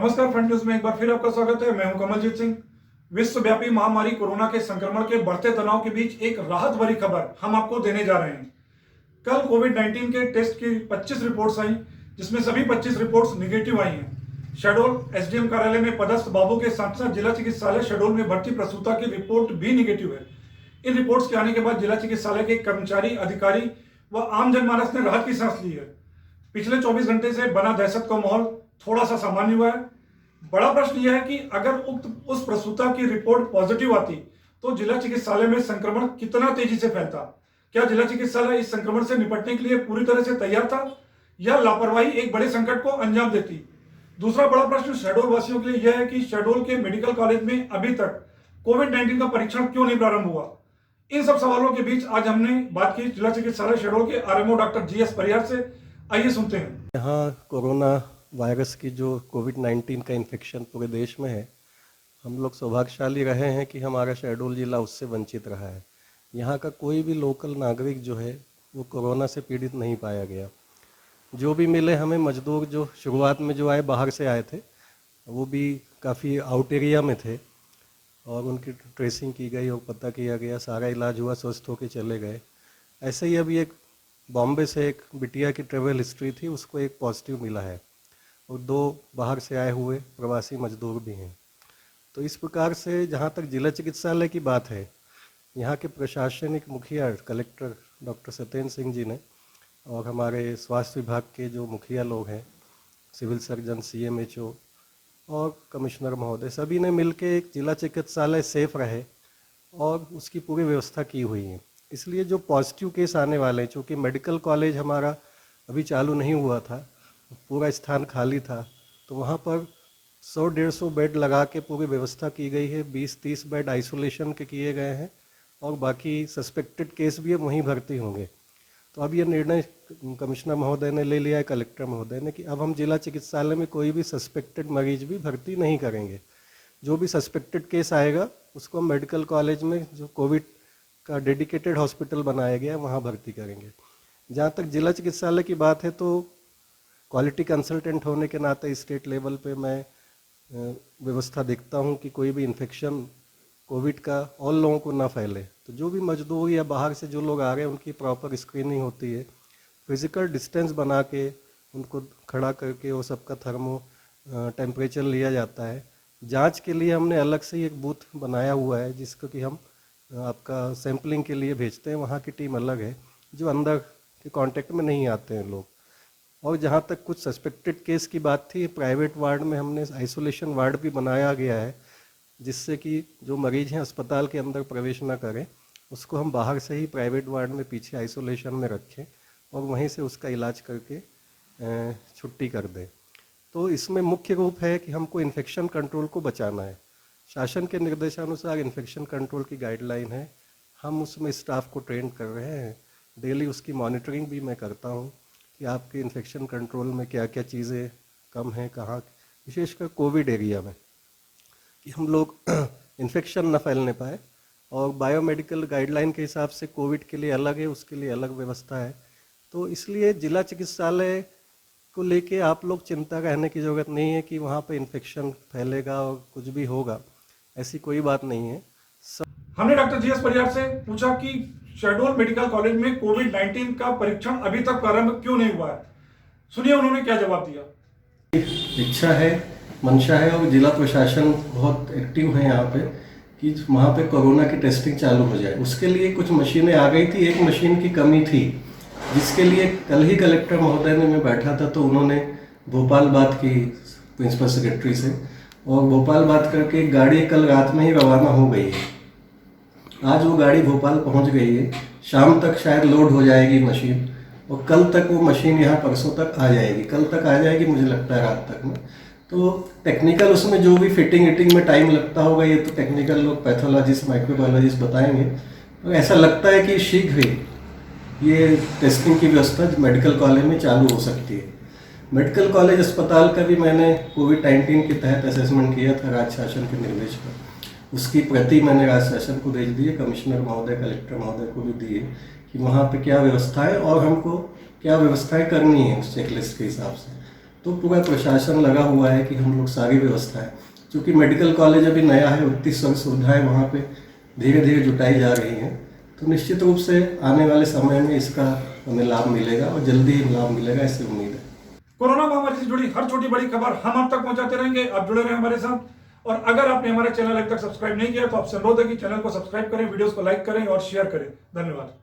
नमस्कार front news में एक बार फिर आपका स्वागत है। मैं हूं कमलजीत सिंह। विश्वव्यापी महामारी कोरोना के संक्रमण के बढ़ते तनाव के बीच एक राहत भरी खबर हम आपको देने जा रहे हैं। कल कोविड-19 के टेस्ट की 25 रिपोर्ट्स आई, जिसमें सभी 25 रिपोर्ट्स निगेटिव आई हैं। शहडोल एसडीएम कार्यालय में पदस्थ बाबू के साथ साथ जिला चिकित्सालय शहडोल में भर्ती प्रसूता की रिपोर्ट भी निगेटिव है। इन रिपोर्ट्स के आने के बाद जिला चिकित्सालय के कर्मचारी, अधिकारी व आम जनमानस ने राहत की सांस ली है। पिछले 24 घंटे से बना दहशत का माहौल थोड़ा सा सामान्य हुआ है। बड़ा प्रश्न यह है कि अगर उस प्रसूता की रिपोर्ट पॉजिटिव आती तो जिला चिकित्सालय में संक्रमण कितना तेजी से फैलता। क्या जिला चिकित्सालय इस संक्रमण से निपटने के लिए पूरी तरह से तैयार था या लापरवाही एक बड़े संकट को अंजाम देती। दूसरा बड़ा प्रश्न शहडोल वासियों के लिए यह है कि शहडोल के मेडिकल कॉलेज में अभी तक कोविड-19 का परीक्षण क्यों नहीं प्रारंभ हुआ। इन सब सवालों के बीच आज हमने बात की जिला चिकित्सालय शहडोल के आरएमओ डॉक्टर जीएस परिहार से। आइए सुनते हैं। यहाँ कोरोना वायरस की जो कोविड-19 का इन्फेक्शन पूरे देश में है, हम लोग सौभाग्यशाली रहे हैं कि हमारा शहडोल जिला उससे वंचित रहा है। यहाँ का कोई भी लोकल नागरिक जो है वो कोरोना से पीड़ित नहीं पाया गया। जो भी मिले हमें मजदूर जो शुरुआत में जो आए बाहर से आए थे, वो भी काफ़ी आउट एरिया में थे और उनकी ट्रेसिंग की गई और पता किया गया, सारा इलाज हुआ, स्वस्थ होकर चले गए। ऐसे ही अभी एक बॉम्बे से एक बिटिया की ट्रेवल हिस्ट्री थी, उसको एक पॉजिटिव मिला है और 2 बाहर से आए हुए प्रवासी मजदूर भी हैं। तो इस प्रकार से जहाँ तक जिला चिकित्सालय की बात है, यहाँ के प्रशासनिक मुखिया कलेक्टर डॉक्टर सत्येंद्र सिंह जी ने और हमारे स्वास्थ्य विभाग के जो मुखिया लोग हैं, सिविल सर्जन, सीएमएचओ और कमिश्नर महोदय, सभी ने मिलकर एक जिला चिकित्सालय सेफ रहे और उसकी पूरी व्यवस्था की हुई है। इसलिए जो पॉजिटिव केस आने वाले हैं, चूँकि मेडिकल कॉलेज हमारा अभी चालू नहीं हुआ था, पूरा स्थान खाली था, तो वहाँ पर 100-150 बेड लगा के पूरी व्यवस्था की गई है। 20-30 बेड आइसोलेशन के किए गए हैं और बाकी सस्पेक्टेड केस भी वहीं भर्ती होंगे। तो अब ये निर्णय कमिश्नर महोदय ने ले लिया है, कलेक्टर महोदय ने, कि अब हम जिला चिकित्सालय में कोई भी सस्पेक्टेड मरीज भी भर्ती नहीं करेंगे। जो भी सस्पेक्टेड केस आएगा उसको हम मेडिकल कॉलेज में जो कोविड का डेडिकेटेड हॉस्पिटल बनाया गया है वहाँ भर्ती करेंगे। जहाँ तक जिला चिकित्सालय की बात है, तो क्वालिटी कंसल्टेंट होने के नाते स्टेट लेवल पे मैं व्यवस्था देखता हूँ कि कोई भी इन्फेक्शन कोविड का और लोगों को ना फैले। तो जो भी मजदूर या बाहर से जो लोग आ रहे हैं उनकी प्रॉपर स्क्रीनिंग होती है, फिजिकल डिस्टेंस बना के उनको खड़ा करके वो सबका थर्मो टेम्परेचर लिया जाता है। जांच के लिए हमने अलग से एक बूथ बनाया हुआ है जिसको कि हम आपका सैम्पलिंग के लिए भेजते हैं। वहाँ की टीम अलग है, जो अंदर के कांटेक्ट में नहीं आते हैं लोग। और जहाँ तक कुछ सस्पेक्टेड केस की बात थी, प्राइवेट वार्ड में हमने आइसोलेशन वार्ड भी बनाया गया है, जिससे कि जो मरीज हैं अस्पताल के अंदर प्रवेश ना करें, उसको हम बाहर से ही प्राइवेट वार्ड में पीछे आइसोलेशन में रखें और वहीं से उसका इलाज करके छुट्टी कर दें। तो इसमें मुख्य रूप है कि हमको इन्फेक्शन कंट्रोल को बचाना है। शासन के निर्देशानुसार इन्फेक्शन कंट्रोल की गाइडलाइन है, हम उसमें स्टाफ को ट्रेन कर रहे हैं। डेली उसकी मॉनिटरिंग भी मैं करता हूँ कि आपके इन्फेक्शन कंट्रोल में क्या क्या चीज़ें कम हैं, कहाँ, विशेषकर कोविड एरिया में, कि हम लोग इन्फेक्शन न फैलने पाए। और बायोमेडिकल गाइडलाइन के हिसाब से कोविड के लिए अलग है, उसके लिए अलग व्यवस्था है। तो इसलिए जिला चिकित्सालय को लेके आप लोग चिंता करने की ज़रूरत नहीं है कि वहाँ पे इन्फेक्शन फैलेगा और कुछ भी होगा, ऐसी कोई बात नहीं है। हमने डॉक्टर जीएस परिहार से पूछा कि शहडोल मेडिकल कॉलेज में कोविड-19 का परीक्षण अभी तक प्रारंभ क्यों नहीं हुआ है। सुनिए उन्होंने क्या जवाब दिया। इच्छा है, मंशा है और जिला प्रशासन बहुत एक्टिव है यहाँ पे कि वहाँ पे कोरोना की टेस्टिंग चालू हो जाए। उसके लिए कुछ मशीनें आ गई थी, एक मशीन की कमी थी, जिसके लिए कल ही कलेक्टर महोदय ने मैं बैठा था, तो उन्होंने भोपाल बात की प्रिंसिपल सेक्रेटरी से और भोपाल बात करके गाड़ी कल रात में ही रवाना हो गई है। आज वो गाड़ी भोपाल पहुंच गई है, शाम तक शायद लोड हो जाएगी मशीन और कल तक वो मशीन यहाँ परसों तक आ जाएगी, कल तक आ जाएगी मुझे लगता है रात तक में। तो टेक्निकल उसमें जो भी फिटिंग में टाइम लगता होगा, ये तो टेक्निकल लोग पैथोलॉजिस्ट, माइक्रोबायोलॉजिस्ट बताएंगे। तो ऐसा लगता है कि शीघ्र ही ये टेस्टिंग की व्यवस्था मेडिकल कॉलेज में चालू हो सकती है। मेडिकल कॉलेज अस्पताल का भी मैंने कोविड-19 के तहत असेसमेंट किया था राज्य शासन के निर्देश पर। उसकी प्रति मैंने राज्य शासन को भेज दी है, कमिश्नर महोदय, कलेक्टर महोदय को भी दी है कि वहाँ पे क्या व्यवस्था है और हमको क्या व्यवस्थाएं करनी है उस चेकलिस्ट के हिसाब से। तो पूरा प्रशासन लगा हुआ है कि हम लोग सारी व्यवस्था है, क्योंकि मेडिकल कॉलेज अभी नया है, उतनी सब सुविधाएं वहाँ पे धीरे धीरे जुटाई जा रही हैं, तो निश्चित रूप से आने वाले समय में इसका हमें लाभ मिलेगा और जल्दी ही लाभ मिलेगा, ऐसी उम्मीद है। कोरोना महामारी से जुड़ी हर छोटी बड़ी खबर हम आप तक पहुंचाते रहेंगे। आप जुड़े रहें हमारे साथ। और अगर आपने हमारा चैनल अभी तक सब्सक्राइब नहीं किया तो आपसे अनुरोध है कि चैनल को सब्सक्राइब करें, वीडियोस को लाइक करें और शेयर करें। धन्यवाद।